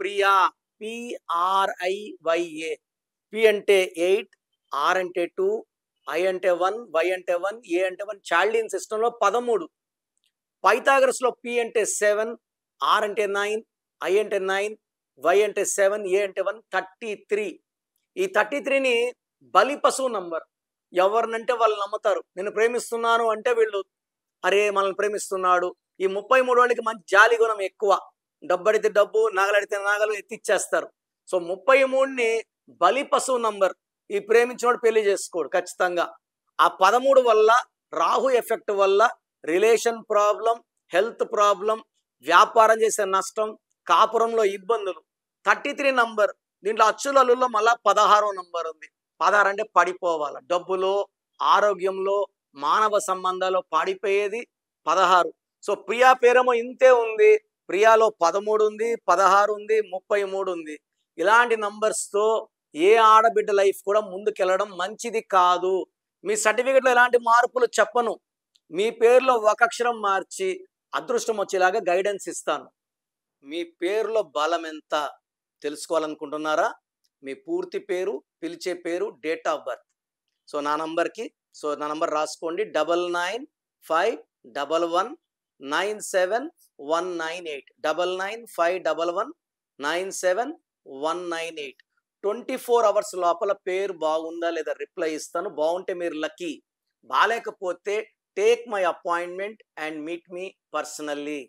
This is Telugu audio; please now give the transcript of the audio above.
ప్రియా, PRIYA. P అంటే 8, R అంటే 2, I అంటే 1, Y అంటే 1, A అంటే 1. చాల్డియన్ సిస్టంలో 13. పైథాగరస్లో P అంటే 7, R అంటే 9, I అంటే 9, Y అంటే 7, A అంటే 1. 33. ఈ 33ని బలి పశువు నంబర్. ఎవరినంటే వాళ్ళు నమ్ముతారు. నేను ప్రేమిస్తున్నాను అంటే వీళ్ళు అరే మనల్ని ప్రేమిస్తున్నాడు. ఈ 33 వాళ్ళకి మంచి జాలి గుణం ఎక్కువ. డబ్బడితే డబ్బు, నగలడితే నగలు ఎత్తిచ్చేస్తారు. సో 33ని బలి పశువు నంబర్. ఈ ప్రేమించినోడు పెళ్లి చేసుకోడు ఖచ్చితంగా. ఆ 13 వల్ల రాహు ఎఫెక్ట్ వల్ల రిలేషన్ ప్రాబ్లం, హెల్త్ ప్రాబ్లం, వ్యాపారం చేసే నష్టం, కాపురంలో ఇబ్బందులు. 33 నంబర్. దీంట్లో అచ్చులల్లో మళ్ళా 16వ నంబర్ ఉంది. 16 అంటే పడిపోవాలి. డబ్బులో, ఆరోగ్యంలో, మానవ సంబంధాల్లో పడిపోయేది 16. సో ప్రియా పేరేమో ఇంతే ఉంది. ప్రియాలో 13 ఉంది, 16 ఉంది, 33 ఉంది. ఇలాంటి నంబర్స్తో ఏ ఆడబిడ్డ లైఫ్ కూడా ముందుకెళ్ళడం మంచిది కాదు. మీ సర్టిఫికెట్లో ఎలాంటి మార్పులు చెప్పను. మీ పేరులో ఒక అక్షరం మార్చి అదృష్టం వచ్చేలాగా గైడెన్స్ ఇస్తాను. మీ పేరులో బలం ఎంత తెలుసుకోవాలనుకుంటున్నారా? మీ పూర్తి పేరు, పిలిచే పేరు, డేట్ ఆఫ్ బర్త్. సో నా నంబర్ రాసుకోండి. 9951197198. 9951197198. 24 hours లోపల పేరు బాగుందా లేదా రిప్లై ఇస్తాను. బాగుంటే మీరు లక్కీ, బాలేకపోతే take my appointment and meet me personally.